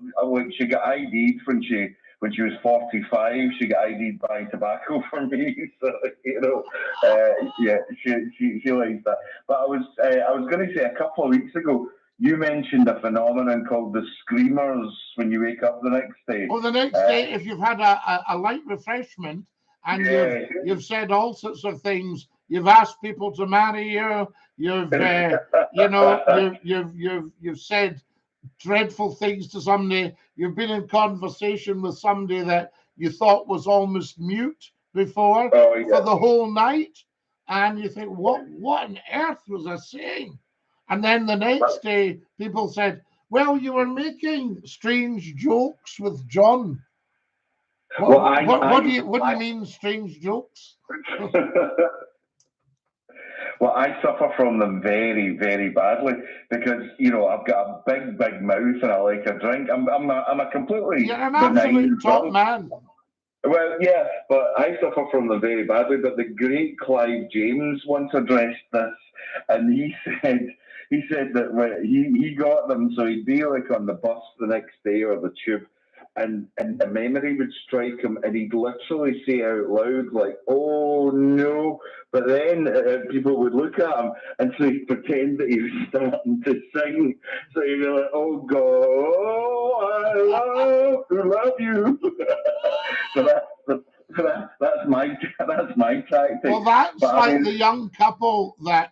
Speaker 3: she got ID'd when she was 45. She got ID'd buying tobacco for me, so she likes that. But I was going to say a couple of weeks ago, you mentioned a phenomenon called the screamers when you wake up the next day.
Speaker 1: Oh, the next day, if you've had a light refreshment and you've said all sorts of things, you've asked people to marry you, you've you've said dreadful things to somebody, you've been in conversation with somebody that you thought was almost mute before for the whole night, and you think, what on earth was I saying? And then the next day, people said, well, you were making strange jokes with John. What do you mean, strange jokes?
Speaker 3: Well, I suffer from them very, very badly because I've got a big mouth and I like a drink. I'm a completely
Speaker 1: You're an absolute top man.
Speaker 3: Well, yeah, but I suffer from them very badly. But the great Clive James once addressed this, and he said that when he got them, so he'd be like on the bus the next day or the tube, and a memory would strike him, and he'd literally say out loud, like, "Oh no!" But then people would look at him, and so he'd pretend that he was starting to sing. So he'd be like, "Oh God, I love you." So that's my tactic.
Speaker 1: Well, that's the young couple that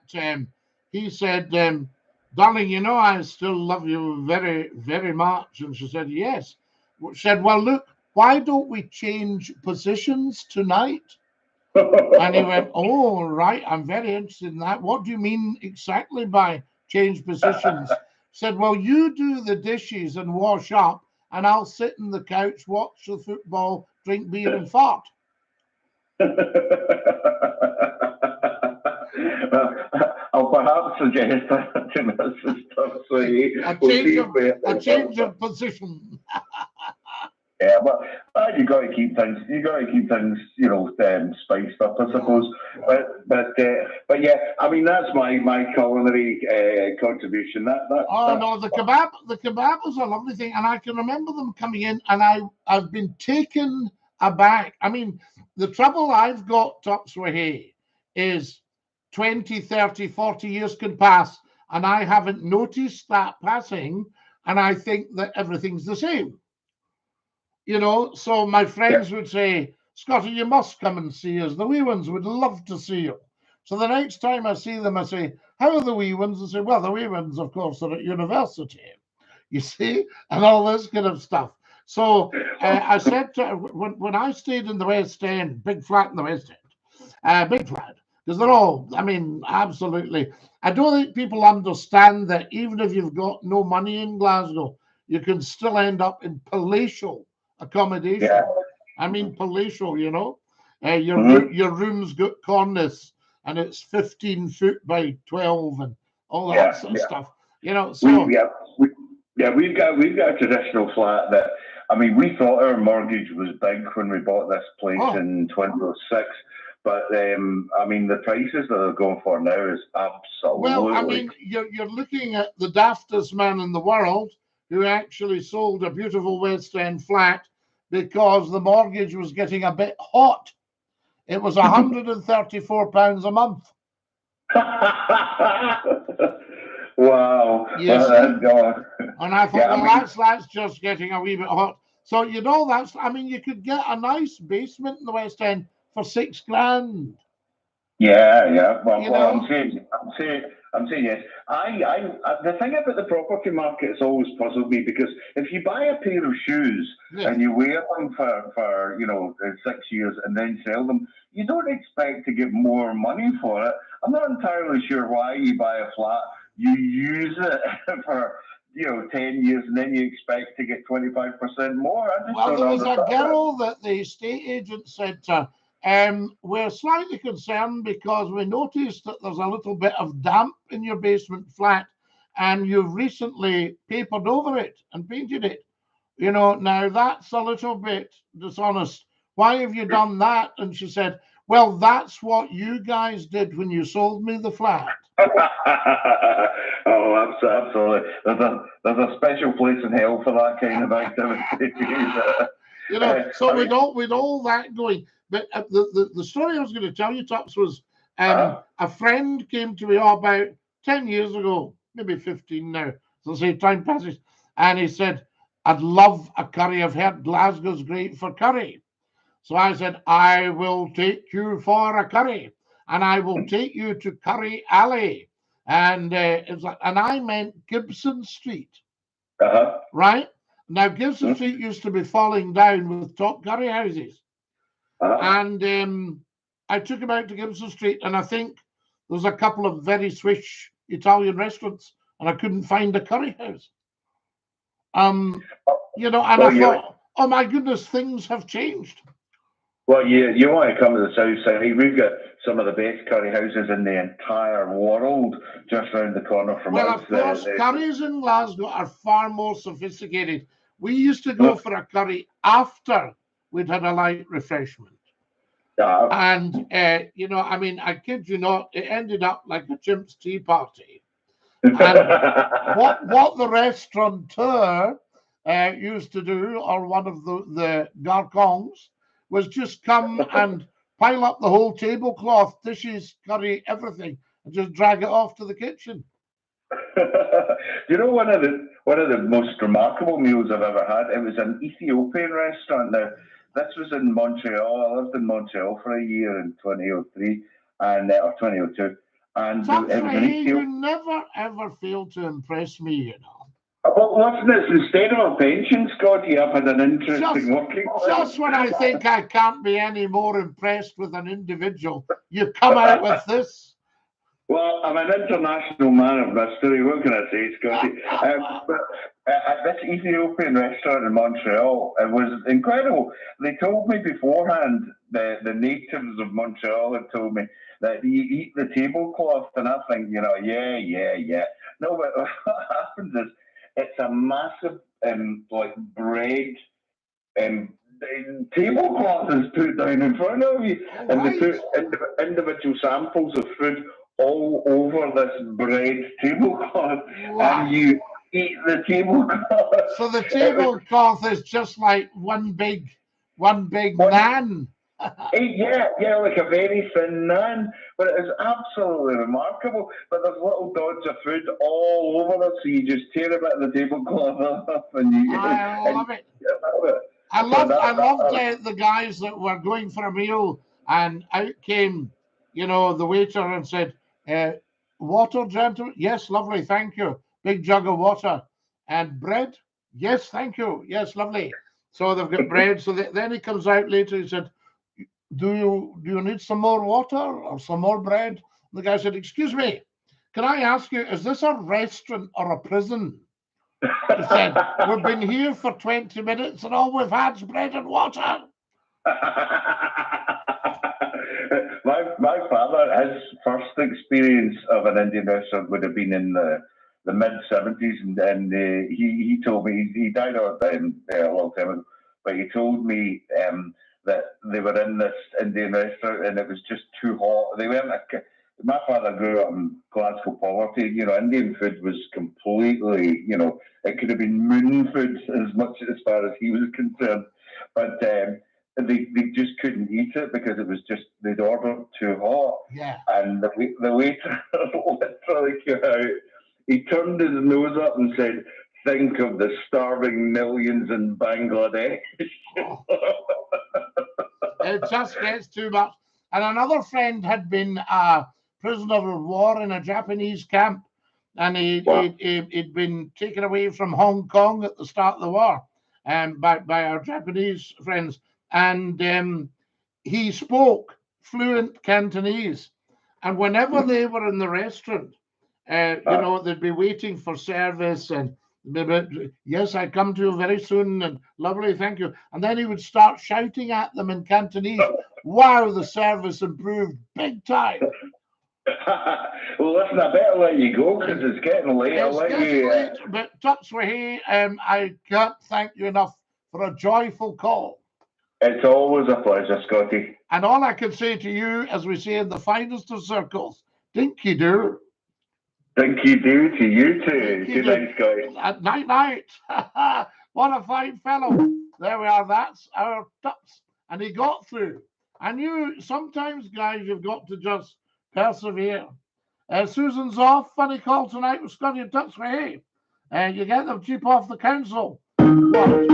Speaker 1: he said, "Darling, I still love you very, very much." And she said, "Yes." She said, "Well, look, why don't we change positions tonight?" And he went, "Oh, right, I'm very interested in that. What do you mean exactly by change positions?" Said, "Well, you do the dishes and wash up, and I'll sit on the couch, watch the football, drink beer and fart."
Speaker 3: I'll perhaps suggest that to Mrs. Tuxley.
Speaker 1: A change of position.
Speaker 3: Yeah, but you got to keep things. Spiced up, I suppose. But yeah, I mean that's my culinary contribution.
Speaker 1: The kebab was a lovely thing, and I can remember them coming in, and I've been taken aback. I mean, the trouble I've got, Tups, with hay is 20, 30, 40 years can pass, and I haven't noticed that passing, and I think that everything's the same. You know, so my friends would say, Scottie, you must come and see us. The wee ones would love to see you. So the next time I see them, I say, how are the wee ones? They say, well, the wee ones, of course, are at university, you see, and all this kind of stuff. So I said to her, when I stayed in the West End, big flat in the West End, big flat, because they're all, I mean, absolutely. I don't think people understand that even if you've got no money in Glasgow, you can still end up in palatial accommodation.
Speaker 3: Yeah.
Speaker 1: I mean, palatial, you know.
Speaker 3: Mhm.
Speaker 1: Your room's got cornice and it's 15 foot by 12 and all that
Speaker 3: Yeah,
Speaker 1: sort of
Speaker 3: yeah.
Speaker 1: stuff. You know, so
Speaker 3: We've got a traditional flat that, I mean, we thought our mortgage was big when we bought this place
Speaker 1: Oh.
Speaker 3: in 2006, but I mean, the prices that they're going for now is absolutely.
Speaker 1: well, I mean, you're looking at the daftest man in the world who actually sold a beautiful West End flat because the mortgage was getting a bit hot. It was £134 a month.
Speaker 3: Wow.
Speaker 1: You
Speaker 3: Well,
Speaker 1: see?
Speaker 3: that's God.
Speaker 1: And I thought,
Speaker 3: Yeah, I
Speaker 1: well,
Speaker 3: mean-
Speaker 1: that's just getting a wee bit hot. So, you know, that's, I mean, you could get a nice basement in the West End for £6,000.
Speaker 3: Yeah. Well,
Speaker 1: You
Speaker 3: well,
Speaker 1: know?
Speaker 3: I'm saying yes. The thing about the property market has always puzzled me, because if you buy a pair of shoes
Speaker 1: Yes.
Speaker 3: and you wear them for 6 years and then sell them, you don't expect to get more money for it. I'm not entirely sure why you buy a flat, you use it for 10 years, and then you expect to get 25% more. I just
Speaker 1: Well,
Speaker 3: don't
Speaker 1: there was a
Speaker 3: understand
Speaker 1: girl that the estate agent said to her, we're slightly concerned because we noticed that there's a little bit of damp in your basement flat and you've recently papered over it and painted it. You know, now that's a little bit dishonest. Why have you done that? And she said, well, that's what you guys did when you sold me the flat.
Speaker 3: Oh, absolutely. There's a special place in hell for that kind of activity.
Speaker 1: You know, so with all that going, but the story I was going to tell you, Tups, was a friend came to me about 10 years ago, maybe 15 now, so say time passes, and he said, I'd love a curry. I've heard Glasgow's great for curry. So I said, I will take you for a curry, and I will take you to Curry Alley. And it was like, and I meant Gibson Street, right? Now, Gibson Street used to be falling down with top curry houses. And I took him out to Gibson Street, and I think there's a couple of very swish Italian restaurants, and I couldn't find a curry house. You know, and I thought, oh my goodness, things have changed.
Speaker 3: Well, you want to come to the south side. We've got some of the best curry houses in the entire world just round the corner from us.
Speaker 1: Well, of course, curries in Glasgow are far more sophisticated. We used to go for a curry after we'd had a light refreshment. And, you know, I mean, I kid you not, it ended up like a chimp's tea party. And what the restaurateur used to do, or one of the garçons, was just come and pile up the whole tablecloth, dishes, curry, everything, and just drag it off to the kitchen.
Speaker 3: You know, one of the most remarkable meals I've ever had, it was an Ethiopian restaurant. Now, this was in Montreal. I lived in Montreal for a year in 2003 or 2002. And it was an
Speaker 1: you never ever fail to impress me, you know.
Speaker 3: Well, listen, it's instead of a pension, Scottie, I've had an interesting working life.
Speaker 1: Just when I think I can't be any more impressed with an individual, you come out with this.
Speaker 3: Well, I'm an international man of mystery. What can I say, Scottie? But at this Ethiopian restaurant in Montreal, it was incredible. They told me beforehand, the natives of Montreal had told me that you eat the tablecloth, and I think, yeah. No, but what happens is, it's a massive, like bread tablecloth is put down in front of you, and they put individual samples of food all over this bread tablecloth, and you eat the tablecloth.
Speaker 1: So the tablecloth is just like one big one big
Speaker 3: What?
Speaker 1: naan.
Speaker 3: Yeah, like a very thin naan, but it is absolutely remarkable. But there's little dots of food all over it, so you just tear a bit of the tablecloth off, and you.
Speaker 1: I love it. I
Speaker 3: So
Speaker 1: loved the guys that were going for a meal, and out came, the waiter and said, "Water, gentlemen? Yes, lovely, thank you. Big jug of water. And bread? Yes, thank you. Yes, lovely." So they've got bread. So then he comes out later. He said, "Do you need some more water or some more bread?" The guy said, "Excuse me, can I ask you, is this a restaurant or a prison?" He said, "We've been here for 20 minutes and all we've had is bread and water."
Speaker 3: my father, his first experience of an Indian restaurant would have been in the mid-70s, and he told me, he died a long time ago, but he told me that they were in this Indian restaurant and it was just too hot. They weren't my father grew up in Glasgow poverty. Indian food was completely, it could have been moon food as far as he was concerned. But they just couldn't eat it because it was just, they'd ordered too hot.
Speaker 1: Yeah.
Speaker 3: And the waiter literally came out. He turned his nose up and said, "Think of the starving millions in Bangladesh."
Speaker 1: Oh. It just gets too much. And another friend had been a prisoner of war in a Japanese camp, and he'd been taken away from Hong Kong at the start of the war by our Japanese friends. And he spoke fluent Cantonese. And whenever they were in the restaurant, they'd be waiting for service and, "Yes, I come to you very soon and lovely, thank you." And then he would start shouting at them in Cantonese. Wow, the service improved big time.
Speaker 3: Well, listen, I better let you go because it's getting late.
Speaker 1: Late, but Tutswahi, I can't thank you enough for a joyful call.
Speaker 3: It's always a pleasure, Scottie.
Speaker 1: And all I can say to you, as we say in the finest of circles, Dinky-Doo.
Speaker 3: Dinky-Doo to you too. Good night, Scottie.
Speaker 1: Night. What a fine fellow. There we are. That's our Tuts. And he got through. And sometimes, guys, you've got to just persevere. Susan's off. Funny call tonight with Scottie and Tuts. Hey, you get them cheap off the council. What?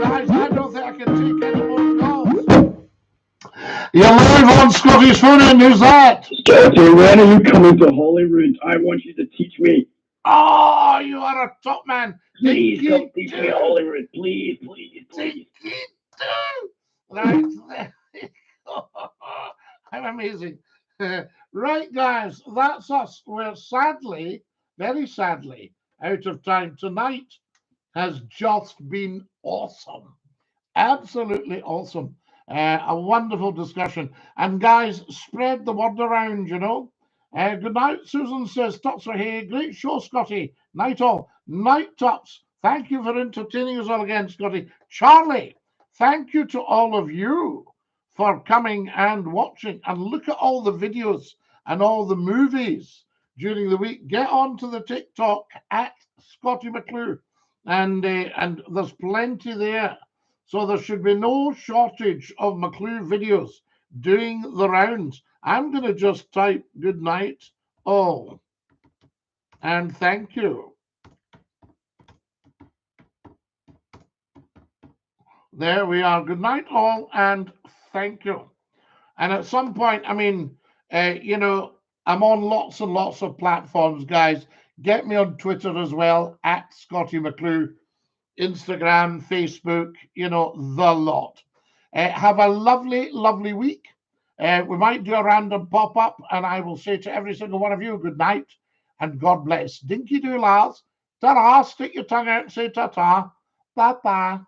Speaker 1: Guys, I don't think I can take any more calls. You're live on Scottie's phone in. Who's that?
Speaker 4: Scottie, when are you coming to Holyrood? I want you to teach me.
Speaker 1: Oh, you are a top man.
Speaker 4: Please come teach me Holyrood. Please.
Speaker 1: Right. I'm amazing. Right, guys, that's us. We're sadly, very sadly, out of time. Tonight has just been awesome. Absolutely awesome. A wonderful discussion. And guys, spread the word around, good night. Susan says, "Tuts are here. Great show, Scottie. Night all." Night, Tuts. Thank you for entertaining us all again, Scottie. Charlie, thank you to all of you for coming and watching. And look at all the videos and all the movies during the week. Get onto the TikTok at Scottie McClue. And there's plenty there. So there should be no shortage of McClue videos doing the rounds. I'm going to just type "good night all" and thank you. There we are. Good night all and thank you. And at some point, I'm on lots and lots of platforms, guys. Get me on Twitter as well, at Scottie McClue. Instagram, Facebook, the lot. Have a lovely, lovely week. We might do a random pop-up, and I will say to every single one of you, good night, and God bless. Dinky-Doo, lads. Ta-ra, stick your tongue out and say ta-ta. Ta-ta.